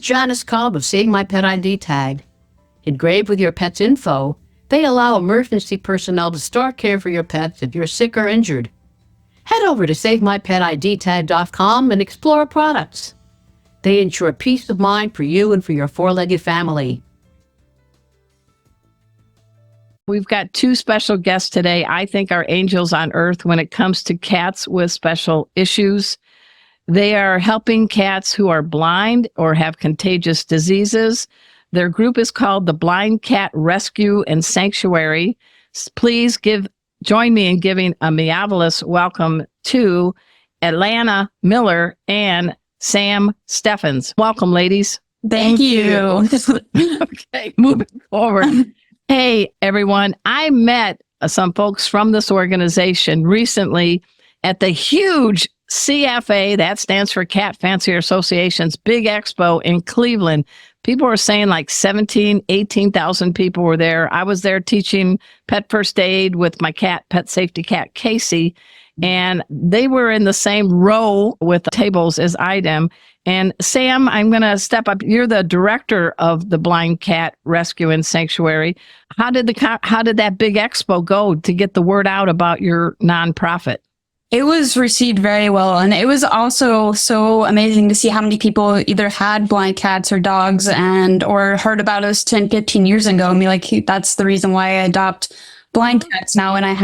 with Janice Cobb of Save My Pet ID Tag. Engraved with your pet's info, they allow emergency personnel to start care for your pets if you're sick or injured. Head over to SaveMyPetIDTag.com and explore products. They ensure peace of mind for you and for your four-legged family. We've got two special guests today. I think are angels on earth when it comes to cats with special issues. They are helping cats who are blind or have contagious diseases. Their group is called the Blind Cat Rescue and Sanctuary. Please join me in giving a meovelous welcome to Atlanta Miller and Sam Steffens. Welcome, ladies. Thank you. Okay, moving forward. Hey, everyone. I met some folks from this organization recently at the huge CFA, that stands for Cat Fancier Association's big expo in Cleveland. People were saying like 18,000 people were there. I was there teaching pet first aid with my pet safety cat, Casey, and they were in the same row with the tables as I am. And Sam, I'm going to step up. You're the director of the Blind Cat Rescue and Sanctuary. How did that big expo go to get the word out about your nonprofit? It was received very well. And it was also so amazing to see how many people either had blind cats or dogs or heard about us 10, 15 years ago and be like, hey, that's the reason why I adopt blind cats now. And I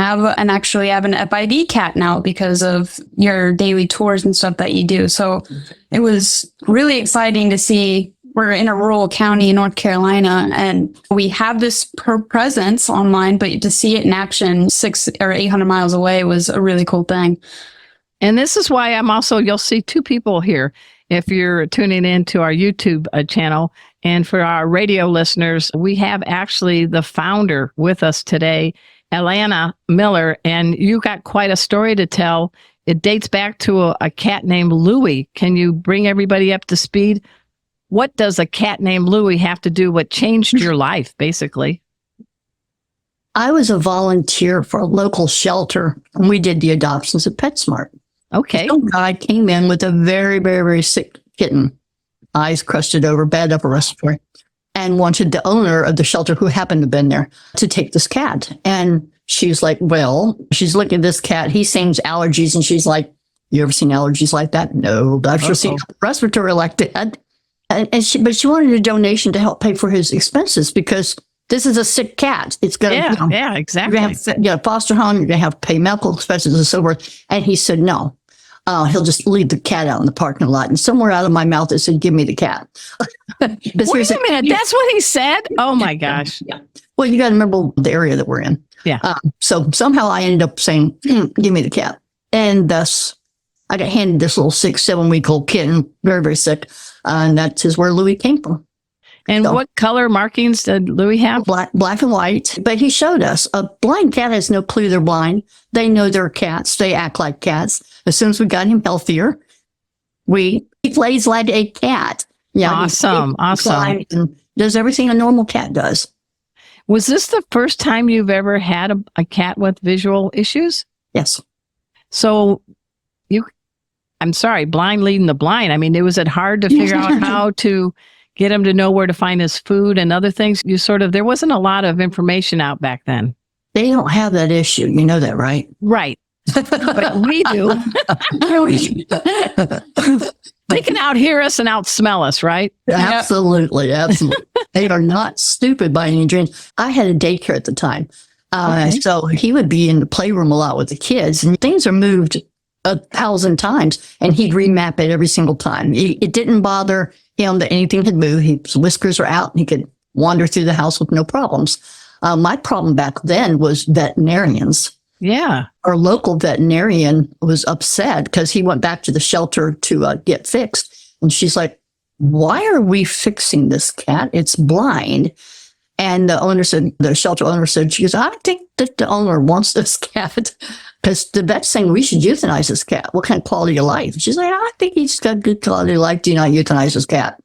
actually have an FID cat now because of your daily tours and stuff that you do. So it was really exciting to see. We're in a rural county in North Carolina, and we have this presence online, but to see it in action 600 or 800 miles away was a really cool thing. And this is why you'll see two people here if you're tuning in to our YouTube channel. And for our radio listeners, we have actually the founder with us today, Atlanta Miller, and you got quite a story to tell. It dates back to a cat named Louie. Can you bring everybody up to speed? What does a cat named Louie have to do? What changed your life, basically? I was a volunteer for a local shelter, and we did the adoptions at PetSmart. Okay. Some guy came in with a very, very, very sick kitten, eyes crusted over, bad upper respiratory, and wanted the owner of the shelter, who happened to have been there, to take this cat. And she's like, well, she's looking at this cat. He seems allergies. And she's like, you ever seen allergies like that? No, but I've sure seen respiratory like that. But she wanted a donation to help pay for his expenses because this is a sick cat. It's going to, yeah, exactly. You're going to have foster home. You're going to have to pay medical expenses and so forth. And he said, no, he'll just leave the cat out in the parking lot. And somewhere out of my mouth, it said, give me the cat. Wait a minute. That's what he said? Oh my gosh. Yeah. Well, you got to remember the area that we're in. Yeah. So somehow I ended up saying, give me the cat. And thus I got handed this little 6-7-week-old kitten, very, very sick. And that is where Louie came from. And so, what color markings did Louie have? Black and white. But he showed us a blind cat has no clue they're blind. They know they're cats. They act like cats. As soon as we got him healthier, he plays like a cat. Yeah, awesome. And does everything a normal cat does. Was this the first time you've ever had a cat with visual issues? Yes. So I'm sorry, blind leading the blind. I mean, was it hard to figure out how to get him to know where to find his food and other things? There wasn't a lot of information out back then. They don't have that issue. You know that, right? Right. But we do. They can out-hear us and out-smell us, right? Absolutely. Absolutely. They are not stupid by any means. I had a daycare at the time. So he would be in the playroom a lot with the kids, and things are moved 1,000 times, and he'd remap it every single time. It didn't bother him that anything had moved. His whiskers were out, and he could wander through the house with no problems. My problem back then was veterinarians. Yeah. Our local veterinarian was upset because he went back to the shelter to get fixed. And she's like, why are we fixing this cat? It's blind. And the shelter owner said, she goes, I think that the owner wants this cat because the vet's saying we should euthanize this cat. What kind of quality of life? She's like, I think he's got good quality of life. Do not euthanize this cat.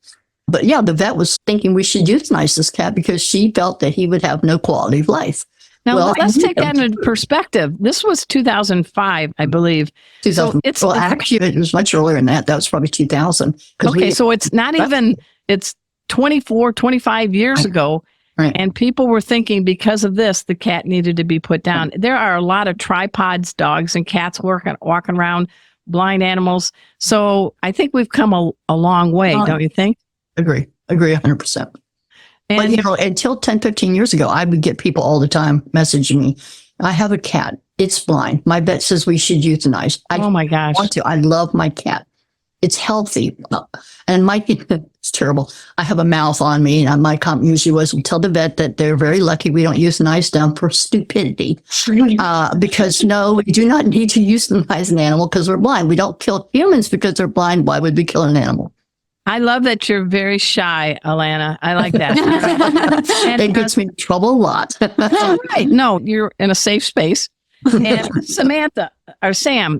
But yeah, the vet was thinking we should euthanize this cat because she felt that he would have no quality of life. Now, let's take that into perspective. This was 2005, I believe. 2000. Actually, it was much earlier than that. That was probably 2000. Okay, so it's not even it's 24, 25 years ago. Right. And people were thinking because of this, the cat needed to be put down. There are a lot of tripods, dogs and cats walking around, blind animals. So I think we've come a long way, don't you think? Agree 100%. But, And until 10, 15 years ago, I would get people all the time messaging me. I have a cat. It's blind. My vet says we should euthanize. I oh my gosh. want to. I love my cat. It's healthy. And it's terrible. I have a mouth on me, and my comment usually was, tell the vet that they're very lucky we don't euthanize them for stupidity. Because no, we do not need to euthanize an animal because we're blind. We don't kill humans because they're blind. Why would we kill an animal? I love that you're very shy, Alana. I like that. And, It gets me in trouble a lot. right. No, you're in a safe space. And Samantha or Sam,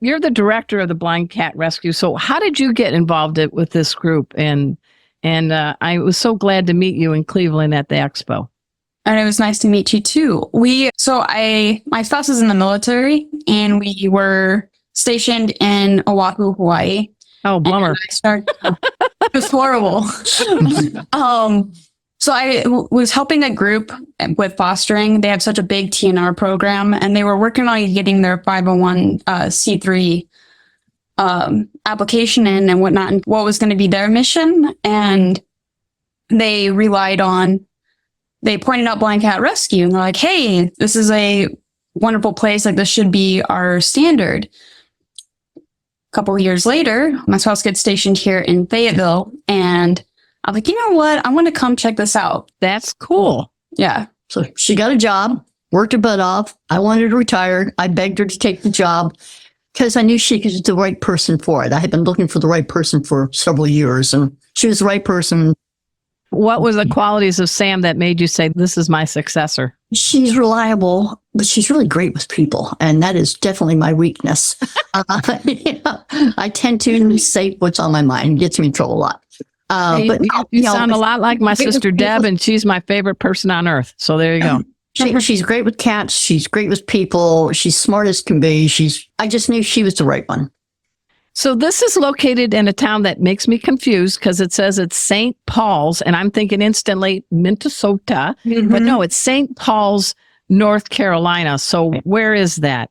you're the director of the Blind Cat Rescue. So how did you get involved with this group? And I was so glad to meet you in Cleveland at the Expo. And it was nice to meet you too. My spouse is in the military, and we were stationed in Oahu, Hawaii. Oh, bummer. It was horrible. So I was helping a group with fostering. They have such a big TNR program, and they were working on getting their 501c3 application in and whatnot, and what was going to be their mission. And they pointed out Blind Cat Rescue, and they're like, hey, this is a wonderful place. Like, this should be our standard. A couple of years later, my spouse gets stationed here in Fayetteville, and I'm like, you know what? I want to come check this out. That's cool. Yeah. So she got a job, worked her butt off. I wanted to retire. I begged her to take the job because I knew she was the right person for it. I had been looking for the right person for several years, and she was the right person. What was the qualities of Sam that made you say, this is my successor? She's reliable, but she's really great with people. And that is definitely my weakness. I tend to say what's on my mind. It gets me in trouble a lot. You sound a lot like my sister Deb, and she's my favorite person on earth. So there you go. She's great with cats. She's great with people. She's smart as can be. I just knew she was the right one. So this is located in a town that makes me confused because it says it's St. Paul's, and I'm thinking instantly Minnesota, but no, it's St. Paul's, North Carolina. So where is that?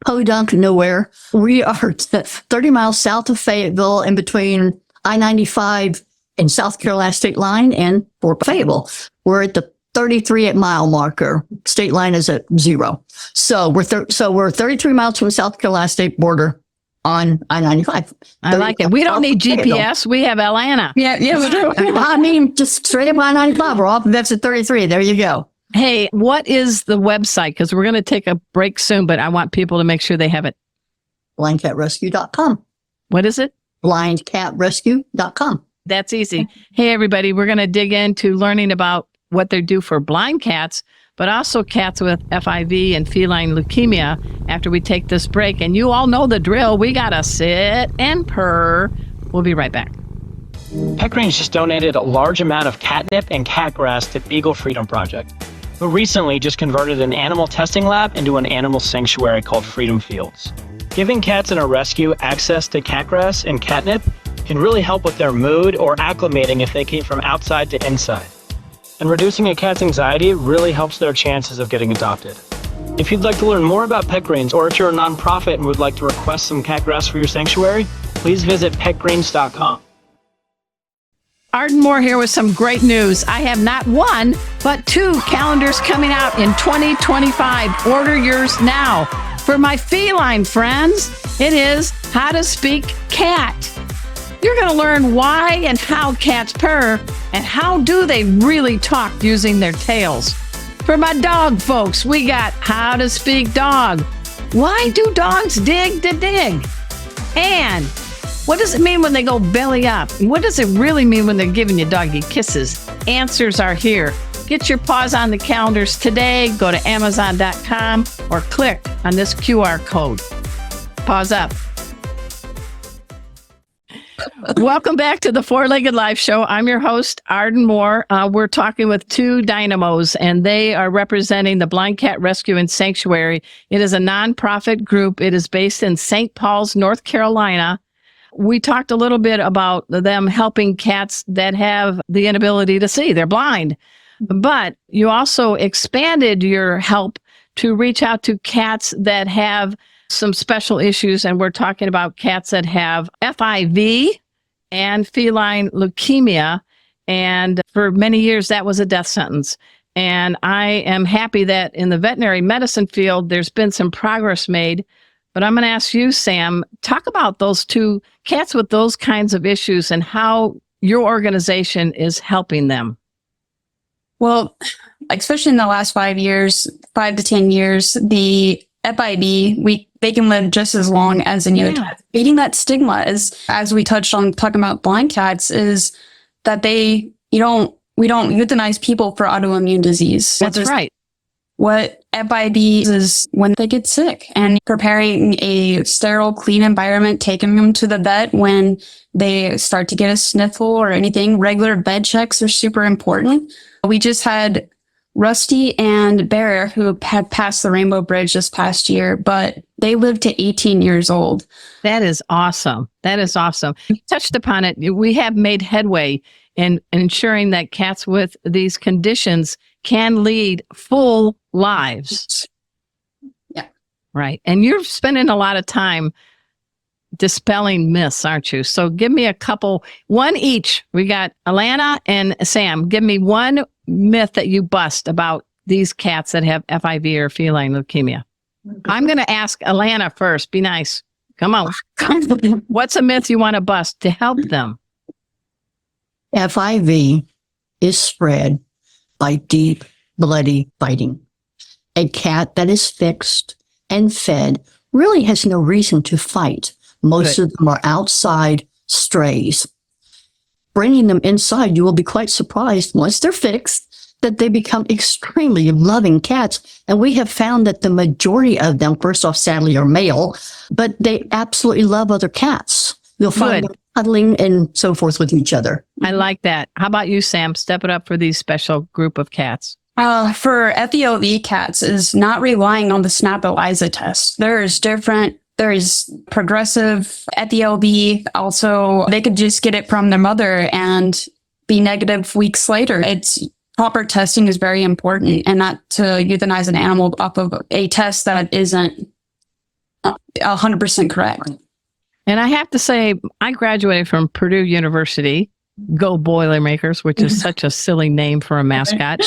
Podunk, nowhere. We are 30 miles south of Fayetteville, in between I-95 and South Carolina state line and Fort Fayetteville. We're at the 33-mile marker. State line is at 0. So we're 33 miles from the South Carolina state border on I-95. I like it. We don't need GPS. We have Atlanta. Yeah. I mean, just straight up I-95. We're off of exit 33. There you go. Hey, what is the website? Because we're going to take a break soon, but I want people to make sure they have it. blindcatrescue.com. What is it? blindcatrescue.com. That's easy. Hey, everybody, we're going to dig into learning about what they do for blind cats, but also cats with FIV and feline leukemia after we take this break. And you all know the drill. We got to sit and purr. We'll be right back. Petgreens just donated a large amount of catnip and cat grass to Beagle Freedom Project, who recently just converted an animal testing lab into an animal sanctuary called Freedom Fields. Giving cats in a rescue access to cat grass and catnip can really help with their mood or acclimating if they came from outside to inside. And reducing a cat's anxiety really helps their chances of getting adopted. If you'd like to learn more about Petgreens, or if you're a nonprofit and would like to request some cat grass for your sanctuary, please visit petgreens.com. Arden Moore here with some great news. I have not one, but 2 calendars coming out in 2025. Order yours now. For my feline friends, it is How to Speak Cat. You're going to learn why and how cats purr and how do they really talk using their tails. For my dog folks, we got How to Speak Dog. Why do dogs dig to dig? And what does it mean when they go belly up? And what does it really mean when they're giving you doggy kisses? Answers are here. Get your paws on the calendars today. Go to Amazon.com or click on this QR code. Paws up. Welcome back to the Four-Legged Life Show. I'm your host, Arden Moore. We're talking with 2 dynamos, and they are representing the Blind Cat Rescue and Sanctuary. It is a nonprofit group. It is based in St. Paul's, North Carolina. we talked a little bit about them helping cats that have the inability to see. They're blind. But you also expanded your help to reach out to cats that have some special issues. And we're talking about cats that have FIV and feline leukemia. And for many years, that was a death sentence. And I am happy that in the veterinary medicine field, there's been some progress made. But I'm going to ask you, Sam, talk about those two cats with those kinds of issues and how your organization is helping them. Well, especially in the last 5 years, 5 to 10 years, the FIB, they can live just as long as any other cat. Beating that stigma is, as we touched on talking about blind cats, is that we don't euthanize people for autoimmune disease. That's right. What FIB is when they get sick, and preparing a sterile, clean environment, taking them to the vet when they start to get a sniffle or anything. Regular vet checks are super important. We just had Rusty and Bear, who had passed the Rainbow Bridge this past year, but they lived to 18 years old. That is awesome. That is awesome. You touched upon it. We have made headway in ensuring that cats with these conditions can lead full lives. Yeah. Right. And you're spending a lot of time dispelling myths, aren't you? So give me a couple, one each. We got Alana and Sam. Give me one myth that you bust about these cats that have FIV or feline leukemia. I'm going to ask Alana first. Be nice. Come on. What's a myth you want to bust to help them? FIV is spread by deep, bloody biting. A cat that is fixed and fed really has no reason to fight. Most of them are outside strays. Bringing them inside, you will be quite surprised once they're fixed that they become extremely loving cats. And we have found that the majority of them, first off, sadly, are male, but they absolutely love other cats. You'll find them cuddling and so forth with each other. I like that. How about you, Sam? Step it up for these special group of cats. For FELV cats is not relying on the SNAP ELISA test. There is progressive FELV. Also, they could just get it from their mother and be negative weeks later. Proper testing is very important, and not to euthanize an animal off of a test that isn't 100% correct. And I have to say, I graduated from Purdue University, Go Boilermakers, which is such a silly name for a mascot.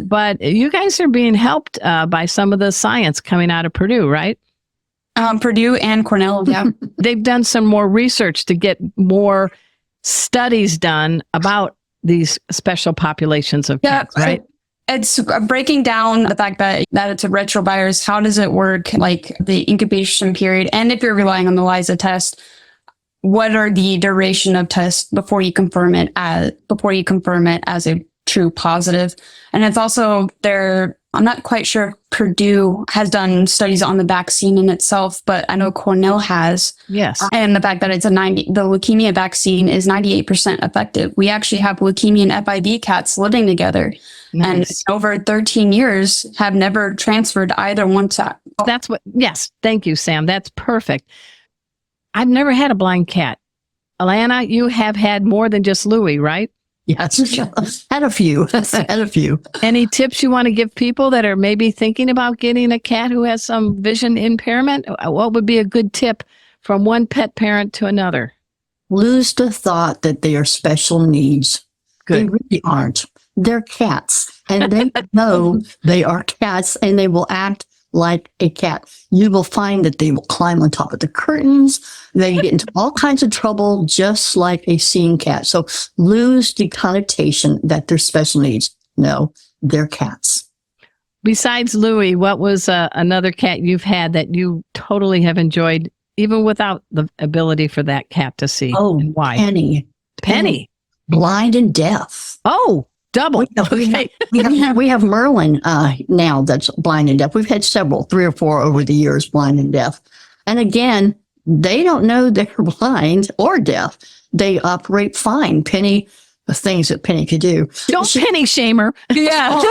But you guys are being helped by some of the science coming out of Purdue, right? Purdue and Cornell, yeah. They've done some more research to get more studies done about these special populations of cats, right? It's breaking down the fact that it's a retrovirus. How does it work? Like the incubation period. And if you're relying on the ELISA test, what are the duration of tests before you confirm it as a true positive? And it's also I'm not quite sure if Purdue has done studies on the vaccine in itself, but I know Cornell has. Yes. And the fact that the leukemia vaccine is 98% effective. We actually have leukemia and FIV cats living together. Nice. And over 13 years have never transferred either one to. Yes. Thank you, Sam. That's perfect. I've never had a blind cat. Alana, you have had more than just Louie, right? Yes, had a few. Any tips you want to give people that are maybe thinking about getting a cat who has some vision impairment? What would be a good tip from one pet parent to another? Lose the thought that they are special needs. Good. They really aren't. They're cats, and they know they are cats, and they will act like a cat. You will find that they will climb on top of the curtains. They get into all kinds of trouble, just like a seeing cat. So lose the connotation that they're special needs. No, they're cats. Besides Louie, what was another cat you've had that you totally have enjoyed, even without the ability for that cat to see? Oh, and why? Penny. Blind and deaf. Oh, double. Okay. We have Merlin now that's blind and deaf. We've had several, 3 or 4 over the years, blind and deaf. And again, they don't know they're blind or deaf. They operate fine. Penny, the things that Penny could do. Don't penny shame her. Yeah.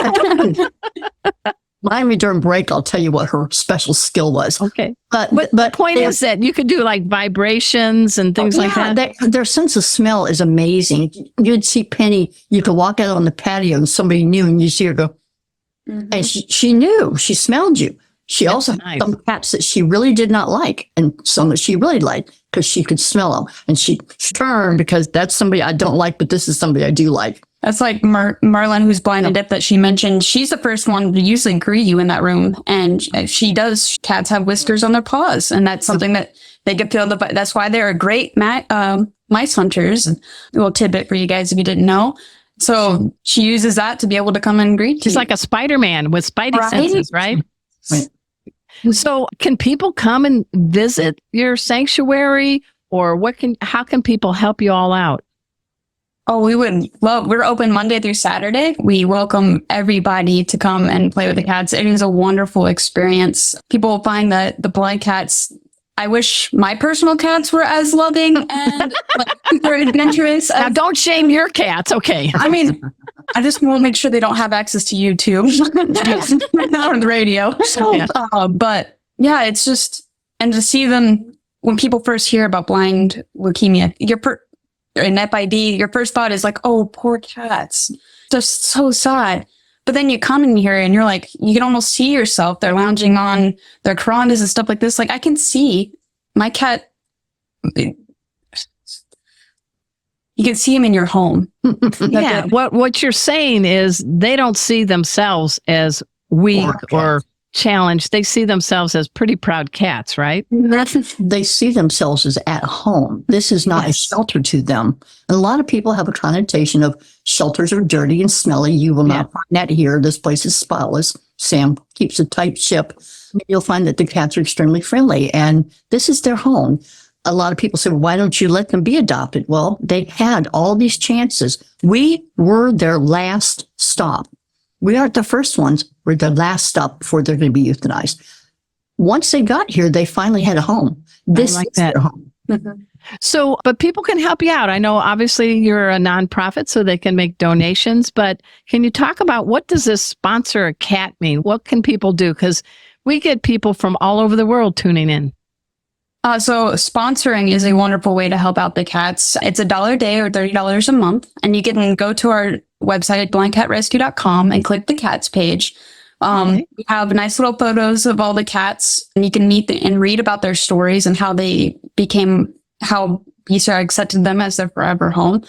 Mind me during break, I'll tell you what her special skill was. Okay. But The point is that you could do like vibrations and things like that. Their sense of smell is amazing. You'd see Penny, you could walk out on the patio and somebody knew, and you see her go, and she knew, she smelled you. She also had some cats that she really did not like and some that she really liked because she could smell them. And she'd turn because that's somebody I don't like, but this is somebody I do like. That's like Marlon, who's blind and deaf, that she mentioned. She's the first one to usually greet you in that room. And she does. Cats have whiskers on their paws. And that's something that they can feel. That's why they're great mice hunters. A little tidbit for you guys if you didn't know. So she uses that to be able to come and greet you. She's like a Spider-Man with Spidey senses, right? Right. So can people come and visit your sanctuary, or how can people help you all out? Oh, we're open Monday through Saturday. We welcome everybody to come and play with the cats. It is a wonderful experience. People find that the blind cats, I wish my personal cats were as loving and super adventurous. Now, don't shame your cats, okay? I mean, I just want to make sure they don't have access to YouTube. Not on the radio. But yeah, it's just, and to see them, when people first hear about blind leukemia, and FID, your first thought is like, oh, poor cats. Just so sad. But then you come in here and you're like, you can almost see yourself. They're lounging on their carandas and stuff like this. Like, I can see my cat. You can see him in your home. Yeah. What you're saying is they don't see themselves as weak or challenged. They see themselves as pretty proud cats, right? They see themselves as at home. This is not a shelter to them. And a lot of people have a connotation of shelters are dirty and smelly. You will not find that here. This place is spotless. Sam keeps a tight ship. You'll find that the cats are extremely friendly, and this is their home. A lot of people say, well, why don't you let them be adopted? Well, they had all these chances. We were their last stop. We aren't the first ones. We're the last stop before they're going to be euthanized. Once they got here, they finally had a home. This is their home. So, but people can help you out. I know obviously you're a nonprofit, so they can make donations, but can you talk about what does this sponsor a cat mean? What can people do? Because we get people from all over the world tuning in. So sponsoring is a wonderful way to help out the cats. It's $1 a day or $30 a month. And you can go to our website at blindcatrescue.com and click the cats page. We have nice little photos of all the cats, and you can meet and read about their stories and how they how BCR accepted them as their forever home.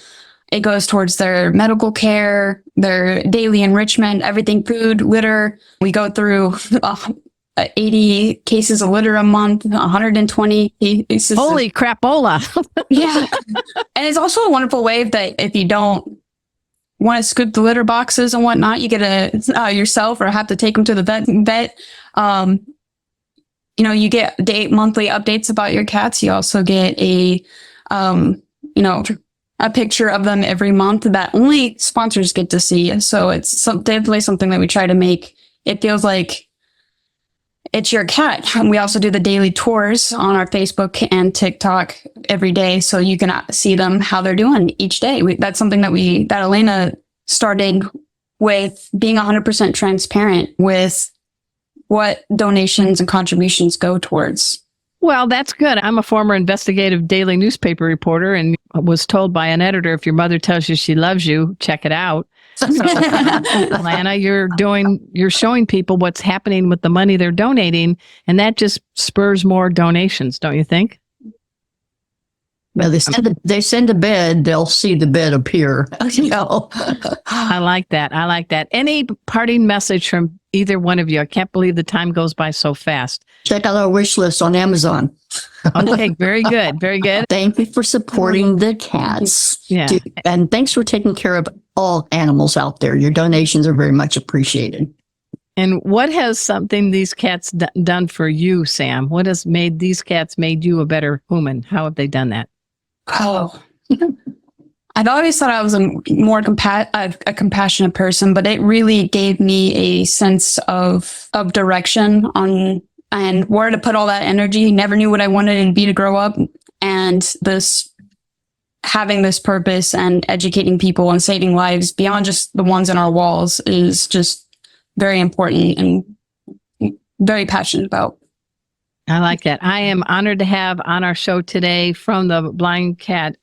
It goes towards their medical care, their daily enrichment, everything, food, litter. We go through 80 cases of litter a month, 120 cases. Holy crapola. Yeah. And it's also a wonderful way that if you don't want to scoop the litter boxes and whatnot, you get yourself or have to take them to the vet. You get monthly updates about your cats. You also get a picture of them every month that only sponsors get to see. So it's definitely something that we try to make. It feels like it's your cat. We also do the daily tours on our Facebook and TikTok every day, so you can see them, how they're doing each day. That's something that Elena started with, being 100% transparent with what donations and contributions go towards. Well, that's good. I'm a former investigative daily newspaper reporter and was told by an editor, if your mother tells you she loves you, check it out. Lana, you're showing people what's happening with the money they're donating, and that just spurs more donations, don't you think? Well, they send a bed, they'll see the bed appear. I like that. Any parting message from either one of you? I can't believe the time goes by so fast. Check out our wish list on Amazon. Okay, very good. Very good. Thank you for supporting the cats. Yeah. And thanks for taking care of all animals out there. Your donations are very much appreciated. And what has something these cats done for you, Sam? What has made these cats made you a better human? How have they done that? Oh, I've always thought I was a more compassionate person, but it really gave me a sense of direction and where to put all that energy. Never knew what I wanted to be to grow up, and having this purpose and educating people and saving lives beyond just the ones in our walls is just very important. And very passionate about. I like that. I am honored to have on our show today from the Blind Cat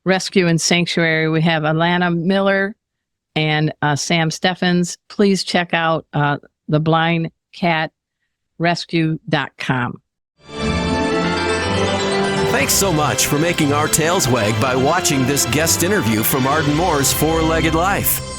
Rescue and Sanctuary. We have Alana Miller and Sam Steffens. Please check out the blindcatrescue.com. Thanks so much for making our tails wag by watching this guest interview from Arden Moore's Four-Legged Life.